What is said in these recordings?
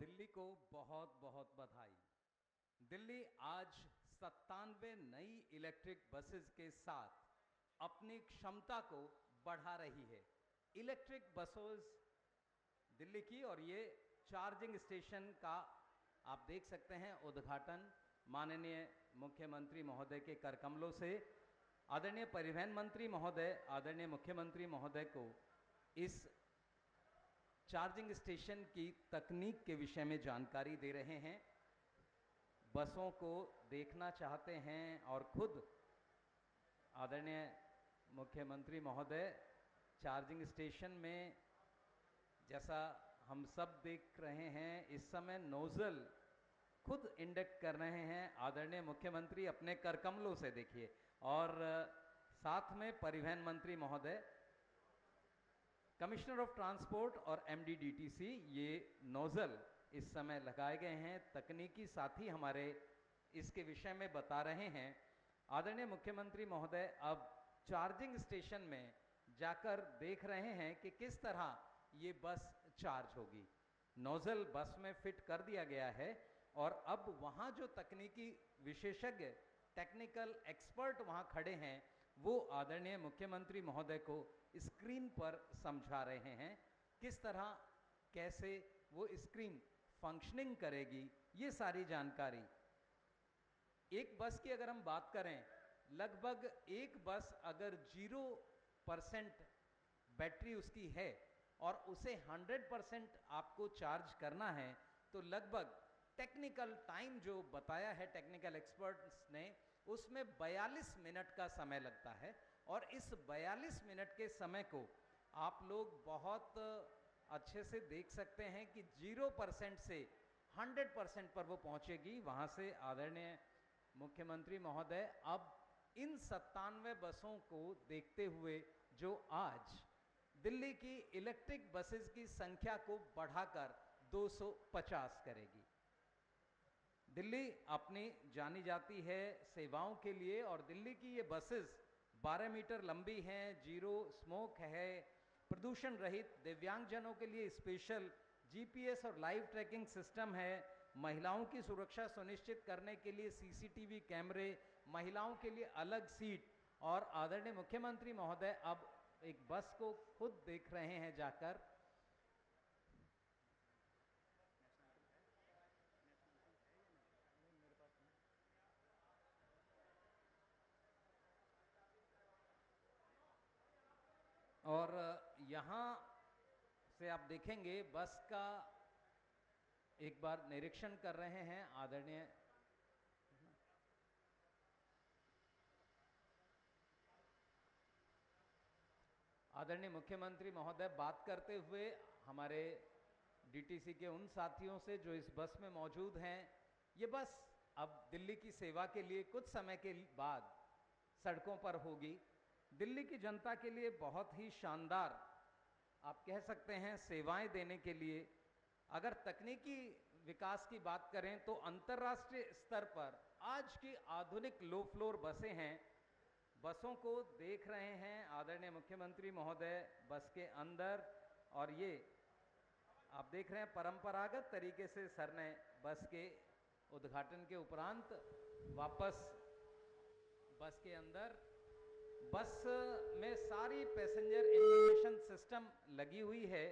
दिल्ली को बहुत बहुत बधाई। दिल्ली आज 97 नई इलेक्ट्रिक बसेस के साथ अपनी क्षमता को बढ़ा रही है। इलेक्ट्रिक बसेस दिल्ली की, और ये चार्जिंग स्टेशन का आप देख सकते हैं उद्घाटन माननीय मुख्यमंत्री महोदय के करकमलों से। आदरणीय परिवहन मंत्री महोदय, आदरणीय मुख्यमंत्री महोदय को इस चार्जिंग स्टेशन की तकनीक के विषय में जानकारी दे रहे हैं। बसों को देखना चाहते हैं और खुद आदरणीय मुख्यमंत्री महोदय चार्जिंग स्टेशन में, जैसा हम सब देख रहे हैं इस समय, नोजल खुद इंडेक्ट कर रहे हैं। आदरणीय मुख्यमंत्री अपने करकमलों से देखिए, और साथ में परिवहन मंत्री महोदय, कमिश्नर ऑफ ट्रांसपोर्ट और एमडीडीटीसी, ये नोजल इस समय लगाए गए हैं। तकनीकी साथी हमारे इसके विषय में बता रहे हैं। आदरणीय मुख्यमंत्री महोदय अब चार्जिंग स्टेशन में जाकर देख रहे हैं कि किस तरह ये बस चार्ज होगी। नोजल बस में फिट कर दिया गया है और अब वहाँ जो तकनीकी विशेषज्ञ, टेक्निकल एक्सपर्ट वहाँ खड़े हैं, वो आदरणीय मुख्यमंत्री महोदय को स्क्रीन पर समझा रहे हैं किस तरह, कैसे वो स्क्रीन फंक्शनिंग करेगी। ये सारी जानकारी, एक बस की अगर हम बात करें, लगभग एक बस अगर 0% बैटरी उसकी है और उसे 100% आपको चार्ज करना है, तो लगभग टेक्निकल टाइम जो बताया है टेक्निकल एक्सपर्ट्स ने, उसमें 42 मिनट का समय लगता है। और इस 42 मिनट के समय को आप लोग बहुत अच्छे से देख सकते हैं कि 0% से 100% पर वो पहुंचेगी। वहां से आदरणीय मुख्यमंत्री महोदय अब इन 97 बसों को देखते हुए जो आज दिल्ली की इलेक्ट्रिक बसेस की संख्या को बढ़ाकर 250 करेगी। दिल्ली अपनी जानी जाती है सेवाओं के लिए, और दिल्ली की ये बसेस 12 मीटर लंबी हैं, जीरो स्मोक है, प्रदूषण रहित, दिव्यांगजनों के लिए स्पेशल जीपीएस और लाइव ट्रैकिंग सिस्टम है, महिलाओं की सुरक्षा सुनिश्चित करने के लिए सीसीटीवी कैमरे, महिलाओं के लिए अलग सीट। और आदरणीय मुख्यमंत्री महोदय अब एक बस को खुद देख रहे हैं जाकर। और यहाँ से आप देखेंगे बस का एक बार निरीक्षण कर रहे हैं आदरणीय मुख्यमंत्री महोदय बात करते हुए हमारे डीटीसी के उन साथियों से जो इस बस में मौजूद हैं। ये बस अब दिल्ली की सेवा के लिए कुछ समय के बाद सड़कों पर होगी। दिल्ली की जनता के लिए बहुत ही शानदार, आप कह सकते हैं, सेवाएं देने के लिए। अगर तकनीकी विकास की बात करें तो अंतर्राष्ट्रीय स्तर पर आज की आधुनिक लो फ्लोर बसें हैं। बसों को देख रहे हैं आदरणीय मुख्यमंत्री महोदय बस के अंदर, और ये आप देख रहे हैं परंपरागत तरीके से सर ने बस के उद्घाटन के उपरांत वापस बस के अंदर, बस में सारी पैसेंजर इंफॉर्मेशन सिस्टम लगी हुई है।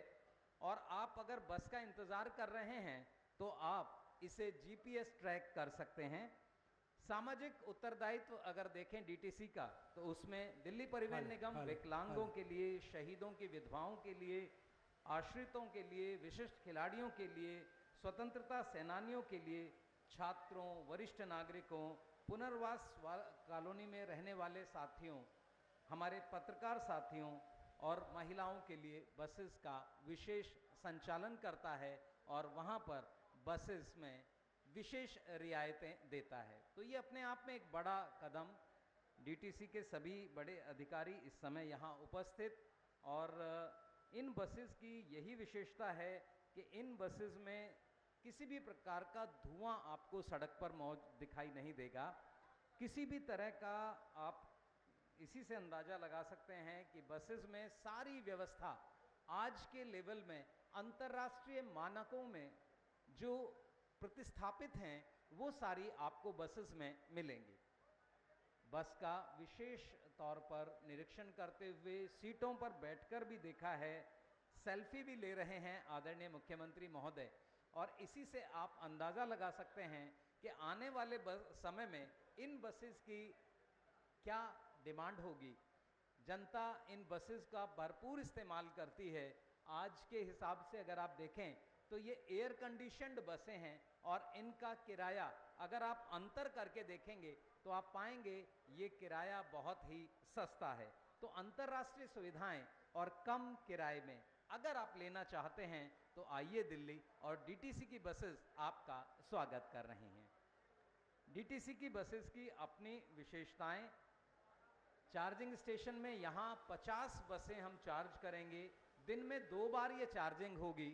और आप अगर बस का इंतजार कर रहे हैं तो आप इसे जीपीएस ट्रैक कर सकते हैं। सामाजिक उत्तरदायित्व अगर देखें डीटीसी का, तो उसमें दिल्ली परिवहन निगम विकलांगों के लिए, शहीदों की विधवाओं के लिए, आश्रितों के लिए, विशिष्ट खिलाड़ियों के लिए, स्वतंत्रता सेनानियों के लिए, छात्रों, वरिष्ठ नागरिकों, पुनर्वास कॉलोनी में रहने वाले साथियों, हमारे पत्रकार साथियों और महिलाओं के लिए बसेस का विशेष संचालन करता है और वहाँ पर बसेस में विशेष रियायतें देता है। तो ये अपने आप में एक बड़ा कदम, डीटीसी के सभी बड़े अधिकारी इस समय यहाँ उपस्थित, और इन बसेस की यही विशेषता है कि इन बसेस में किसी भी प्रकार का धुआं आपको सड़क पर दिखाई नहीं देगा। किसी भी तरह का, आप इसी से अंदाजा लगा सकते हैं कि बसेस में सारी व्यवस्था आज के लेवल में अंतर्राष्ट्रीय मानकों में जो प्रतिस्थापित हैं वो सारी आपको बसेस में मिलेंगी। बस का विशेष तौर पर निरीक्षण करते हुए सीटों पर बैठकर भी देखा है, सेल्फी भी ले रहे हैं आदरणीय मुख्यमंत्री महोदय, और इसी से आप अंदाज़ा लगा सकते हैं कि आने वाले समय में इन बसेस की क्या डिमांड होगी। जनता इन बसेस का भरपूर इस्तेमाल करती है। आज के हिसाब से अगर आप देखें तो ये एयर कंडीशन्ड बसें हैं और इनका किराया अगर आप अंतर करके देखेंगे तो आप पाएंगे ये किराया बहुत ही सस्ता है। तो अंतर्राष्ट्रीय सुविधाएं और कम किराए में अगर आप लेना चाहते हैं तो आइए दिल्ली, और डीटीसी की बसेस आपका स्वागत कर रही हैं। डीटीसी की बसेस की अपनी विशेषताएं, चार्जिंग स्टेशन में यहाँ 50 बसें हम चार्ज करेंगे। दिन में 2 बार ये चार्जिंग होगी,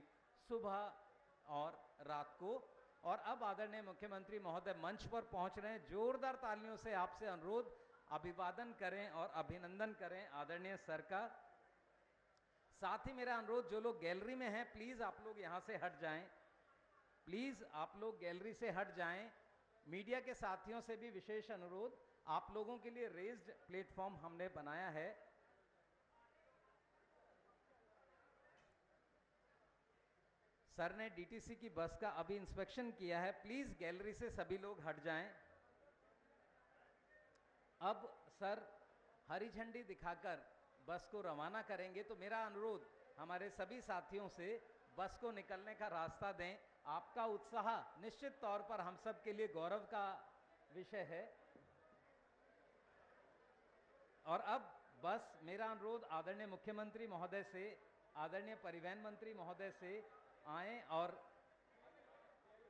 सुबह और रात को। और अब आदरणीय मुख्यमंत्री महोदय मंच पर पहुंच रहे हैं। जोरदार तालियों से आपसे अनुरोध, अभिवादन करें और अभिनंदन करें आदरणीय सर का। साथ ही मेरा अनुरोध, जो लोग गैलरी में हैं प्लीज आप लोग यहां से हट जाएं, प्लीज आप लोग गैलरी से हट जाएं। मीडिया के साथियों से भी विशेष अनुरोध, आप लोगों के लिए रेज्ड प्लेटफॉर्म हमने बनाया है। सर ने डीटीसी की बस का अभी इंस्पेक्शन किया है, प्लीज गैलरी से सभी लोग हट जाएं। अब सर हरी झंडी दिखाकर बस को रवाना करेंगे, तो मेरा अनुरोध हमारे सभी साथियों से बस को निकलने का रास्ता दें। आपका उत्साह निश्चित तौर पर हम सब के लिए गौरव का विषय है। और अब बस, मेरा अनुरोध आदरणीय मुख्यमंत्री महोदय से, आदरणीय परिवहन मंत्री महोदय से आए और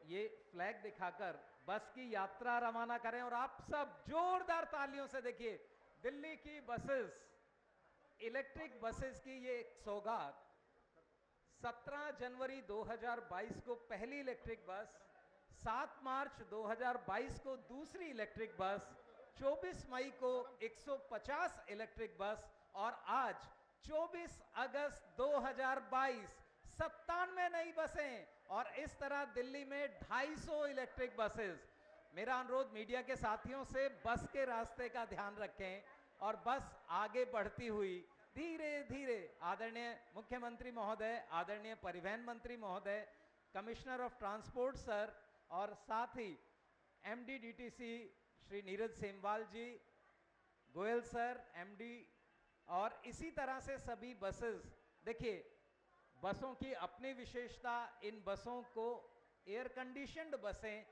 ये फ्लैग दिखाकर बस की यात्रा रवाना करें। और आप सब जोरदार तालियों से देखिए, दिल्ली की बसेस, इलेक्ट्रिक बसेस की ये सौगात। 17 जनवरी 2022 को पहली इलेक्ट्रिक बस, 7 मार्च 2022 को दूसरी इलेक्ट्रिक बस, 24 मई को 150 इलेक्ट्रिक बस, और आज 24 अगस्त 2022 97 नई बसें, और इस तरह दिल्ली में 250 इलेक्ट्रिक बसेस। मेरा अनुरोध मीडिया के साथियों से, बस के रास्ते का ध्यान रखें और बस आगे बढ़ती हुई धीरे धीरे आदरणीय मुख्यमंत्री महोदय, आदरणीय परिवहन मंत्री महोदय, कमिश्नर ऑफ ट्रांसपोर्ट सर, और साथ ही एमडी डीटीसी श्री नीरज सेमवाल जी, गोयल सर एमडी, और इसी तरह से सभी बसेस। देखिए बसों की अपनी विशेषता, इन बसों को एयर कंडीशन्ड बसें,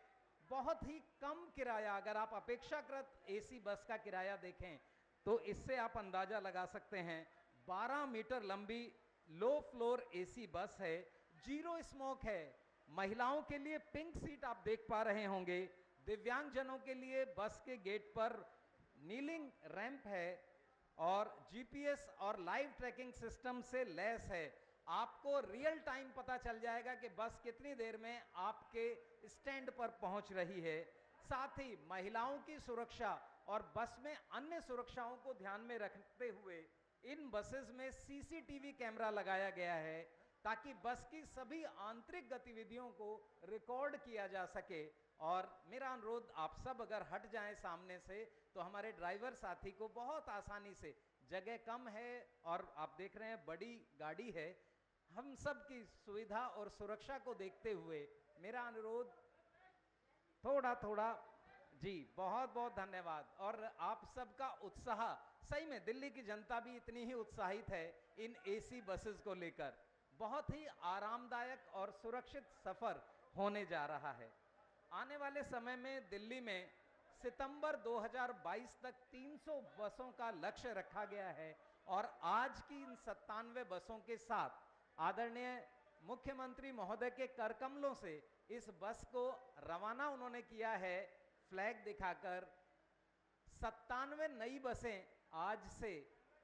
बहुत ही कम किराया, अगर आप अपेक्षाकृत एसी बस का किराया देखें तो इससे आप अंदाजा लगा सकते हैं। 12 मीटर लंबी लो फ्लोर एसी बस है, जीरो स्मोक है, महिलाओं के लिए पिंक सीट आप देख पा रहे होंगे, दिव्यांगजनों के लिए बस के गेट पर नीलिंग रैंप है, और जीपीएस और लाइव ट्रैकिंग सिस्टम से लैस है। आपको रियल टाइम पता चल जाएगा कि बस कितनी देर में आपके स्टैंड पर पहुंच रही है। साथ ही महिलाओं की सुरक्षा और बस में अन्य सुरक्षाओं को ध्यान में रखते हुए इन बसेस में सीसीटीवी कैमरा लगाया गया है, ताकि बस की सभी आंतरिक गतिविधियों को रिकॉर्ड किया जा सके। और मेरा अनुरोध, आप सब अगर हट जाएं सामने से तो हमारे ड्राइवर साथी को बहुत आसानी से, जगह कम है और आप देख रहे हैं बड़ी गाड़ी है, हम सब की सुविधा और सुरक्षा को देखते हुए मेरा अनुरोध थोड़ा थोड़ा जी, बहुत बहुत धन्यवाद। और आप सबका उत्साह, सही में दिल्ली की जनता भी इतनी ही उत्साहित है इन एसी बसेस को लेकर। बहुत ही आरामदायक और सुरक्षित सफर होने जा रहा है। आने वाले समय में दिल्ली में सितंबर 2022 तक 300 बसों का लक्ष्य रखा गया है, और आज की इन 97 बसों के साथ आदरणीय मुख्यमंत्री महोदय के करकमलों से इस बस को रवाना उन्होंने किया है फ्लैग दिखाकर। 97 नई बसें आज से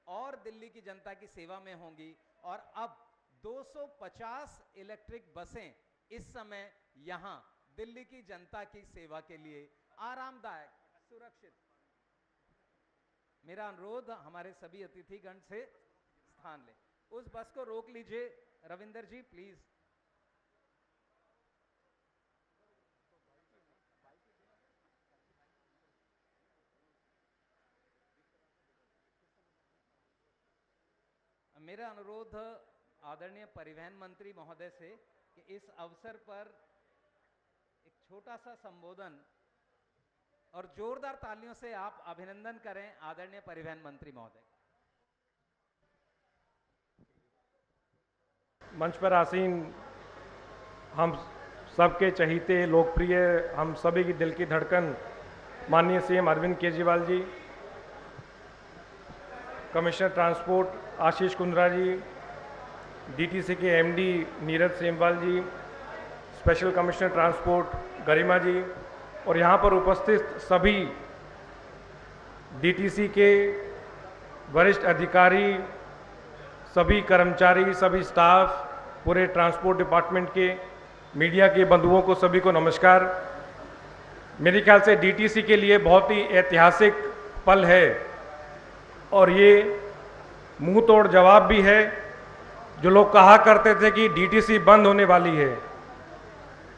और दिल्ली की जनता की सेवा में होंगी, और अब 250 इलेक्ट्रिक बसें इस समय यहां दिल्ली की जनता की सेवा के लिए आरामदायक, सुरक्षित। मेरा अनुरोध हमारे सभी अतिथिगण से स्थान लें। उस बस को रोक लीजिए रविंदर जी प्लीज। मेरा अनुरोध आदरणीय परिवहन मंत्री महोदय से कि इस अवसर पर एक छोटा सा संबोधन और जोरदार तालियों से आप अभिनंदन करें आदरणीय परिवहन मंत्री महोदय। मंच पर आसीन हम सबके चहीते लोकप्रिय, हम सभी की दिल की धड़कन माननीय CM Arvind Kejriwal ji, commissioner transport Ashish Kundra जी, डीटीसी के एमडी नीरज सेमवाल जी, स्पेशल कमिश्नर ट्रांसपोर्ट गरिमा जी और यहाँ पर उपस्थित सभी डीटीसी के वरिष्ठ अधिकारी, सभी कर्मचारी, सभी स्टाफ, पूरे ट्रांसपोर्ट डिपार्टमेंट के, मीडिया के बंधुओं को सभी को नमस्कार। मेरे ख्याल से डीटीसी के लिए बहुत ही ऐतिहासिक पल है और ये मुंह तोड़ जवाब भी है। जो लोग कहा करते थे कि डीटीसी बंद होने वाली है,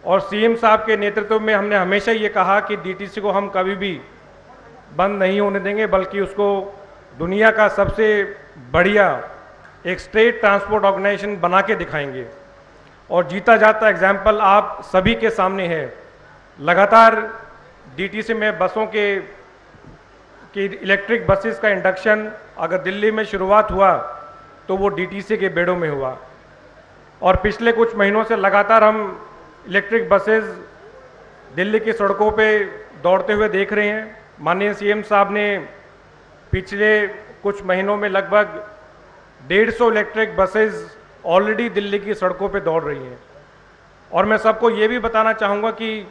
और सीएम साहब के नेतृत्व में हमने हमेशा ये कहा कि डीटीसी को हम कभी भी बंद नहीं होने देंगे, बल्कि उसको दुनिया का सबसे बढ़िया एक स्टेट ट्रांसपोर्ट ऑर्गेनाइजेशन बना के दिखाएंगे। और जीता जाता एग्जाम्पल आप सभी के सामने है। लगातार डीटीसी में बसों के इलेक्ट्रिक बसेस का इंडक्शन अगर दिल्ली में शुरुआत हुआ तो वो डीटीसी के बेड़ों में हुआ, और पिछले कुछ महीनों से लगातार हम इलेक्ट्रिक बसेस दिल्ली की सड़कों पे दौड़ते हुए देख रहे हैं। माननीय सीएम साहब ने पिछले कुछ महीनों में लगभग 150 इलेक्ट्रिक बसेस ऑलरेडी दिल्ली की सड़कों पे दौड़ रही हैं। और मैं सबको ये भी बताना चाहूँगा कि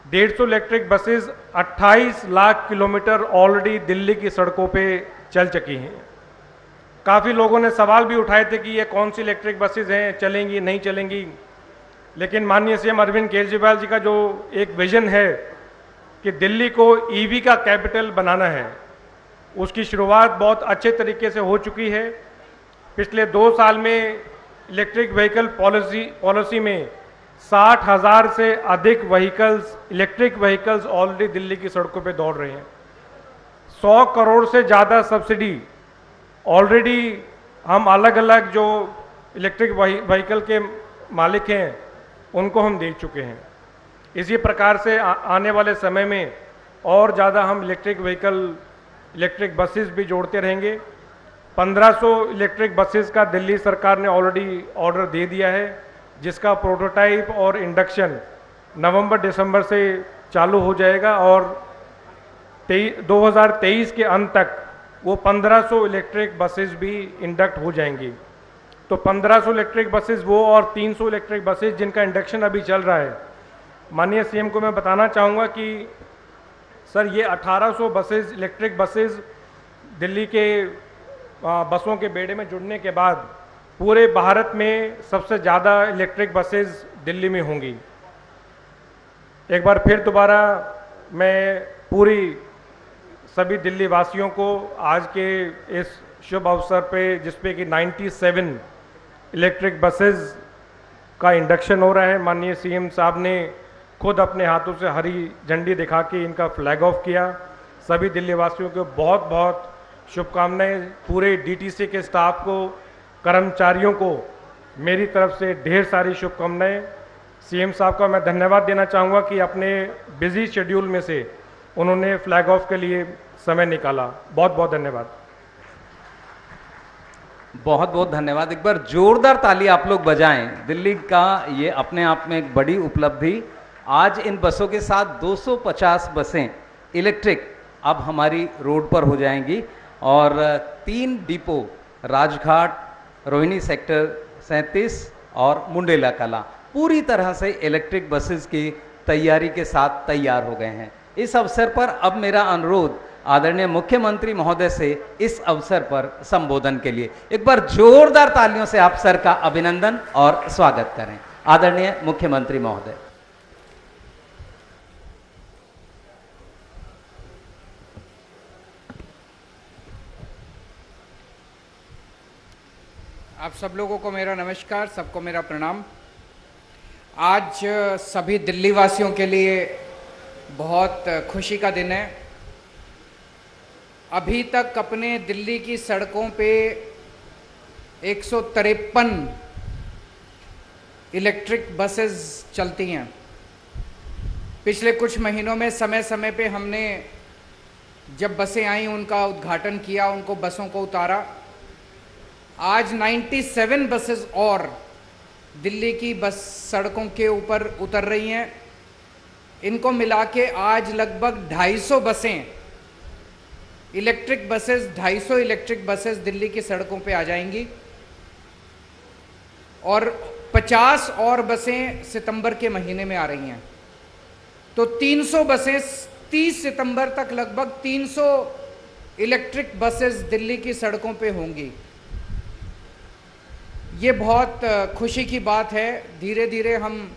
150 electric buses 28 lakh kilometre already Delhi की सड़कों पे चल चुकी हैं। काफ़ी लोगों ने सवाल भी उठाए थे कि ये कौन सी इलेक्ट्रिक बसेस हैं, चलेंगी नहीं चलेंगी, लेकिन माननीय सीएम अरविंद केजरीवाल जी का जो एक विजन है कि दिल्ली को ईवी का कैपिटल बनाना है, उसकी शुरुआत बहुत अच्छे तरीके से हो चुकी है। पिछले 2 साल में इलेक्ट्रिक व्हीकल पॉलिसी में 60,000 से अधिक vehicles, electric vehicles already Delhi की सड़कों पे दौड़ रहे हैं। 100 करोड़ से ज़्यादा सब्सिडी ऑलरेडी हम अलग अलग जो इलेक्ट्रिक व्हीकल के मालिक हैं उनको हम दे चुके हैं। इसी प्रकार से आने वाले समय में और ज़्यादा हम इलेक्ट्रिक बसेस भी जोड़ते रहेंगे। 1500 इलेक्ट्रिक बसेस का दिल्ली सरकार ने ऑलरेडी ऑर्डर दे दिया है, जिसका प्रोटोटाइप और इंडक्शन नवंबर-दिसंबर से चालू हो जाएगा और 2023 के अंत तक वो 1500 इलेक्ट्रिक बसेस भी इंडक्ट हो जाएंगी। तो 1500 इलेक्ट्रिक बसेस वो और 300 इलेक्ट्रिक बसेस जिनका इंडक्शन अभी चल रहा है। माननीय सीएम को मैं बताना चाहूँगा कि सर ये 1800 बसेस, इलेक्ट्रिक बसेस दिल्ली के बसों के बेड़े में जुड़ने के बाद पूरे भारत में सबसे ज़्यादा इलेक्ट्रिक बसेस दिल्ली में होंगी। एक बार फिर दोबारा मैं पूरी सभी दिल्ली वासियों को आज के इस शुभ अवसर पे, जिसपे कि 97 इलेक्ट्रिक बसेस का इंडक्शन हो रहा है, माननीय सीएम साहब ने खुद अपने हाथों से हरी झंडी दिखा के इनका फ्लैग ऑफ किया। सभी दिल्ली वासियों को बहुत बहुत शुभकामनाएं। पूरे डीटीसी के स्टाफ को, कर्मचारियों को मेरी तरफ से ढेर सारी शुभकामनाएं। सीएम साहब का मैं धन्यवाद देना चाहूँगा कि अपने बिजी शेड्यूल में से उन्होंने फ्लैग ऑफ के लिए समय निकाला। बहुत बहुत धन्यवाद। बहुत बहुत धन्यवाद। एक बार जोरदार ताली आप लोग बजाएं। दिल्ली का ये अपने आप में एक बड़ी उपलब्धि। आज इन बसों के साथ 250 बसें इलेक्ट्रिक अब हमारी रोड पर हो जाएंगी और 3 डिपो राजघाट, रोहिणी सेक्टर 37 और मुंडेला कला पूरी तरह से इलेक्ट्रिक बसेस की तैयारी के साथ तैयार हो गए हैं। इस अवसर पर अब मेरा अनुरोध आदरणीय मुख्यमंत्री महोदय से इस अवसर पर संबोधन के लिए एक बार जोरदार तालियों से आप सर का अभिनंदन और स्वागत करें। आदरणीय मुख्यमंत्री महोदय। आप सब लोगों को मेरा नमस्कार, सबको मेरा प्रणाम। आज सभी दिल्ली वासियों के लिए बहुत खुशी का दिन है। अभी तक अपने दिल्ली की सड़कों पे 153 इलेक्ट्रिक बसेस चलती हैं। पिछले कुछ महीनों में समय समय पे हमने जब बसें आई उनका उद्घाटन किया, उनको बसों को उतारा। आज 97 बसेस और दिल्ली की बस सड़कों के ऊपर उतर रही हैं। इनको मिला के आज लगभग 250 बसें electric buses 250 electric buses Delhi की सड़कों पे आ जाएंगी और 50 और बसें सितंबर के महीने में आ रही हैं। तो 300 बसें 30 सितंबर तक लगभग 300 इलेक्ट्रिक बसेस दिल्ली की सड़कों पे होंगी। ये बहुत खुशी की बात है। धीरे धीरे हम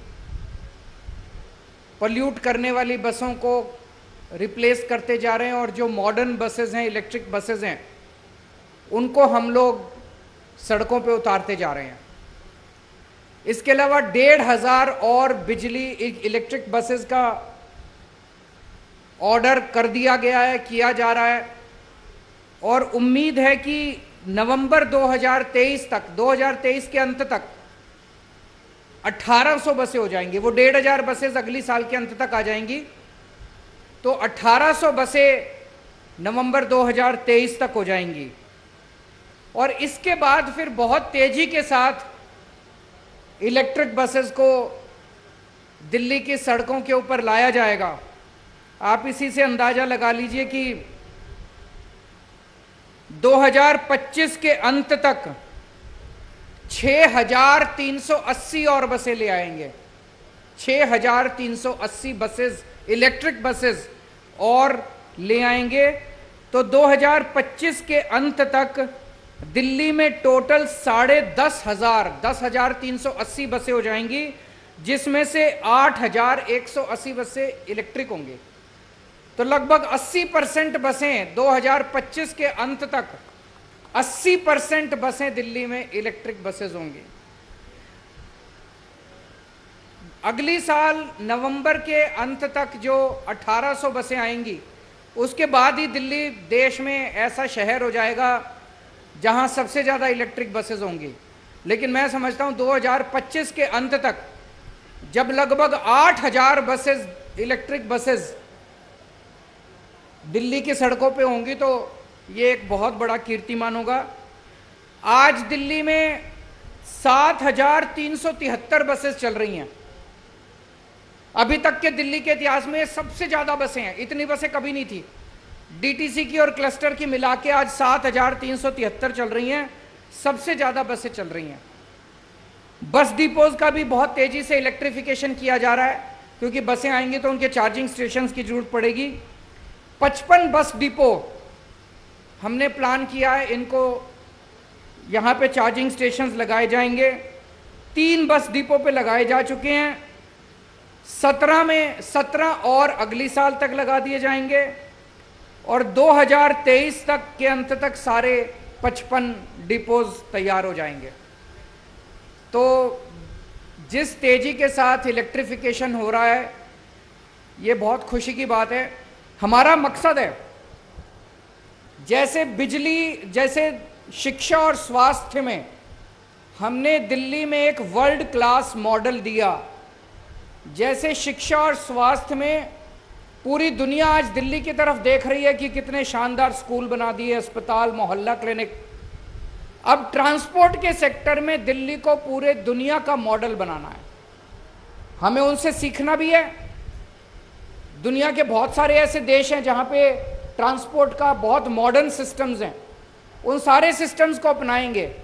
पोल्यूट करने वाली बसों को रिप्लेस करते जा रहे हैं और जो मॉडर्न बसेस हैं, इलेक्ट्रिक बसेस हैं, उनको हम लोग सड़कों पे उतारते जा रहे हैं। इसके अलावा 1,500 और बिजली इलेक्ट्रिक बसेस का ऑर्डर कर दिया गया है, किया जा रहा है और उम्मीद है कि नवंबर 2023 तक, 2023 के अंत तक 1800 बसें हो जाएंगी। वो 1,500 बसेस अगली साल के अंत तक आ जाएंगी, तो 1800 बसें नवंबर 2023 तक हो जाएंगी। और इसके बाद फिर बहुत तेजी के साथ इलेक्ट्रिक बसेस को दिल्ली की सड़कों के ऊपर लाया जाएगा। आप इसी से अंदाजा लगा लीजिए कि 2025 के अंत तक 6,380 और बसें ले आएंगे। 6,380 बसेस, इलेक्ट्रिक बसेस और ले आएंगे। तो 2025 के अंत तक दिल्ली में टोटल 10,380 बसें हो जाएंगी, जिसमें से 8,180 बसें इलेक्ट्रिक होंगी। तो लगभग 80% बसें 2025 के अंत तक 80% बसें दिल्ली में इलेक्ट्रिक बसेस होंगी। अगली साल नवंबर के अंत तक जो 1800 बसें आएंगी, उसके बाद ही दिल्ली देश में ऐसा शहर हो जाएगा जहां सबसे ज्यादा इलेक्ट्रिक बसेस होंगी। लेकिन मैं समझता हूं 2025 के अंत तक जब लगभग 8,000 बसेस, इलेक्ट्रिक बसेस दिल्ली की सड़कों पे होंगी, तो ये एक बहुत बड़ा कीर्तिमान होगा। आज दिल्ली में 7,373 बसेस चल रही हैं। अभी तक के दिल्ली के इतिहास में सबसे ज्यादा बसें हैं। इतनी बसें कभी नहीं थी। डीटीसी की और क्लस्टर की मिला के आज 7,373 चल रही हैं, सबसे ज्यादा बसें चल रही हैं। बस डिपोज का भी बहुत तेजी से इलेक्ट्रिफिकेशन किया जा रहा है, क्योंकि बसें आएंगी तो उनके चार्जिंग स्टेशंस की जरूरत पड़ेगी। 55 बस डिपो हमने प्लान किया है, इनको यहाँ पे चार्जिंग स्टेशंस लगाए जाएंगे। 3 बस डिपो पे लगाए जा चुके हैं। 17 और अगली साल तक लगा दिए जाएंगे और 2023 तक के अंत तक सारे 55 डिपोज तैयार हो जाएंगे। तो जिस तेजी के साथ इलेक्ट्रिफिकेशन हो रहा है, ये बहुत खुशी की बात है। हमारा मकसद है, जैसे बिजली, जैसे शिक्षा और स्वास्थ्य में हमने दिल्ली में एक वर्ल्ड क्लास मॉडल दिया, जैसे शिक्षा और स्वास्थ्य में पूरी दुनिया आज दिल्ली की तरफ देख रही है कि कितने शानदार स्कूल बना दिए, अस्पताल, मोहल्ला क्लिनिक। अब ट्रांसपोर्ट के सेक्टर में दिल्ली को पूरे दुनिया का मॉडल बनाना है। हमें उनसे सीखना भी है। दुनिया के बहुत सारे ऐसे देश हैं जहां पे ट्रांसपोर्ट का बहुत मॉडर्न सिस्टम्स हैं। उन सारे सिस्टम्स को अपनाएंगे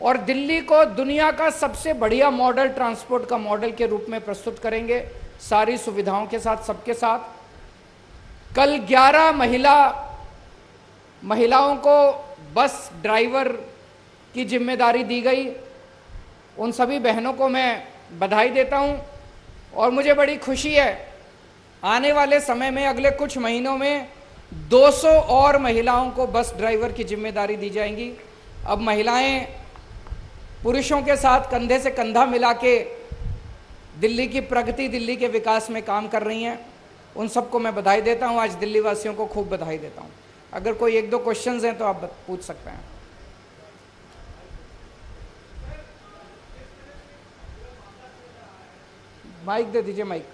और दिल्ली को दुनिया का सबसे बढ़िया मॉडल, ट्रांसपोर्ट का मॉडल के रूप में प्रस्तुत करेंगे, सारी सुविधाओं के साथ, सबके साथ। कल 11 महिलाओं को बस ड्राइवर की जिम्मेदारी दी गई। उन सभी बहनों को मैं बधाई देता हूं और मुझे बड़ी खुशी है, आने वाले समय में अगले कुछ महीनों में 200 और महिलाओं को बस ड्राइवर की जिम्मेदारी दी जाएंगी। अब महिलाएं पुरुषों के साथ कंधे से कंधा मिला के दिल्ली की प्रगति, दिल्ली के विकास में काम कर रही हैं। उन सबको मैं बधाई देता हूं। आज दिल्ली वासियों को खूब बधाई देता हूं। अगर कोई 1-2 क्वेश्चंस हैं तो आप पूछ सकते हैं। माइक दे दीजिए, माइक।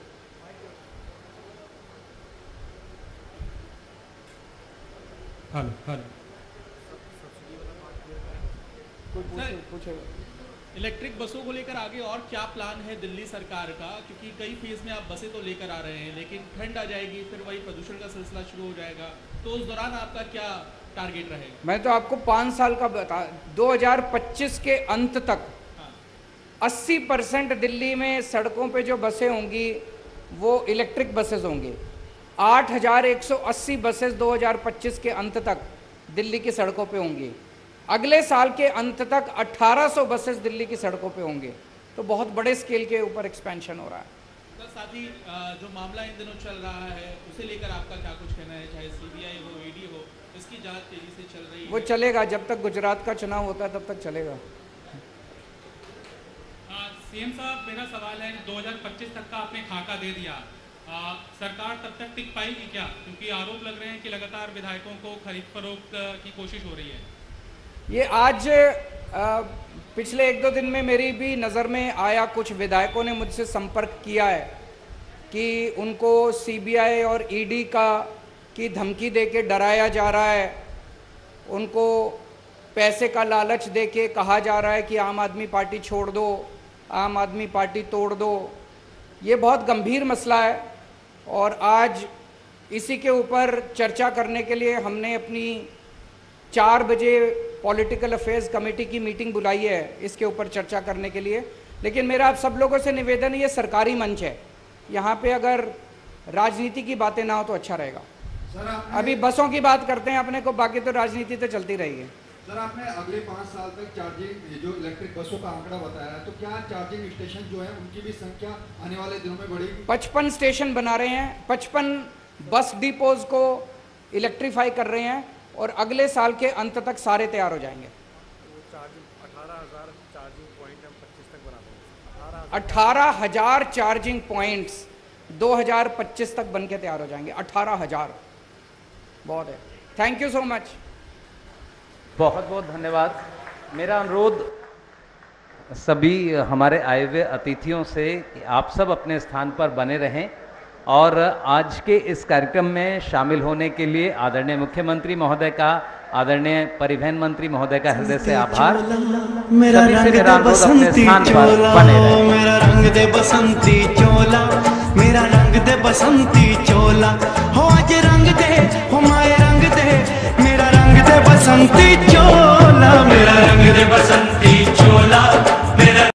हेलो हेलो पूछे। इलेक्ट्रिक बसों को लेकर आगे और क्या प्लान है दिल्ली सरकार का, क्योंकि कई फेज में आप बसें तो लेकर आ रहे हैं, लेकिन ठंड आ जाएगी, फिर वही प्रदूषण का सिलसिला शुरू हो जाएगा, तो उस दौरान आपका क्या टारगेट रहेगा? मैं तो आपको 5 साल का बता, 2025 के अंत तक 80% दिल्ली में सड़कों पे जो बसें होंगी वो इलेक्ट्रिक बसेस होंगी। 8180 बसेस 2025 के अंत तक दिल्ली की सड़कों पे होंगी। अगले साल के अंत तक 1800 बसेस दिल्ली की सड़कों पे होंगे। तो बहुत बड़े स्केल के ऊपर एक्सपेंशन हो रहा है। सर, साथ ही जो मामला इन दिनों चल रहा है उसे लेकर आपका क्या कुछ कहना है? चाहे सीबीआई हो, ईडी हो, इसकी जांच तेजी से चल रही है। वो चलेगा जब तक गुजरात का चुनाव होता है, तब तक चलेगा। सीएम साहब, मेरा सवाल है, 2025 तक का आपने खाका दे दिया, सरकार तब तक टिक पाएगी क्या? क्योंकि आरोप लग रहे हैं कि लगातार विधायकों को खरीद फरोख्त की कोशिश हो रही है। ये आज पिछले 1-2 दिन में मेरी भी नज़र में आया, कुछ विधायकों ने मुझसे संपर्क किया है कि उनको सीबीआई और ईडी की धमकी दे के डराया जा रहा है, उनको पैसे का लालच दे के कहा जा रहा है कि आम आदमी पार्टी छोड़ दो, आम आदमी पार्टी तोड़ दो। ये बहुत गंभीर मसला है और आज इसी के ऊपर चर्चा करने के लिए हमने अपनी 4 बजे पॉलिटिकल अफेयर्स कमेटी की मीटिंग बुलाई है, इसके ऊपर चर्चा करने के लिए। लेकिन मेरा आप सब लोगों से निवेदन है, ये सरकारी मंच है, यहाँ पे अगर राजनीति की बातें ना हो तो अच्छा रहेगा। अभी बसों की बात करते हैं अपने को, बाकी तो राजनीति तो चलती रहेगी। सर, आपने अगले 5 साल तक चार्जिंग जो इलेक्ट्रिक बसों का आंकड़ा बताया है, तो क्या चार्जिंग स्टेशन जो है उनकी भी संख्या आने वाले दिनों में बढ़ेगी? 55 स्टेशन बना रहे हैं, 55 बस डिपोज को इलेक्ट्रीफाई कर रहे हैं और अगले साल के अंत तक सारे तैयार हो जाएंगे। 18,000 चार्जिंग पॉइंट हम 25 तक बना देंगे। 18,000 चार्जिंग पॉइंट्स 2025 तक बन के तैयार हो जाएंगे। 18,000 बहुत है। Thank you so much. बहुत बहुत धन्यवाद। मेरा अनुरोध सभी हमारे आए हुए अतिथियों से कि आप सब अपने स्थान पर बने रहें और आज के इस कार्यक्रम में शामिल होने के लिए आदरणीय मुख्यमंत्री महोदय का, आदरणीय परिवहन मंत्री महोदय का हृदय से आभार। मेरा रंग दे बसंती चोला, मेरा रंग दे बसंती चोला, मेरा रंग दे बसंती चोला, हो आज रंग दे, हो माए रंग दे, मेरा रंग दे बसंती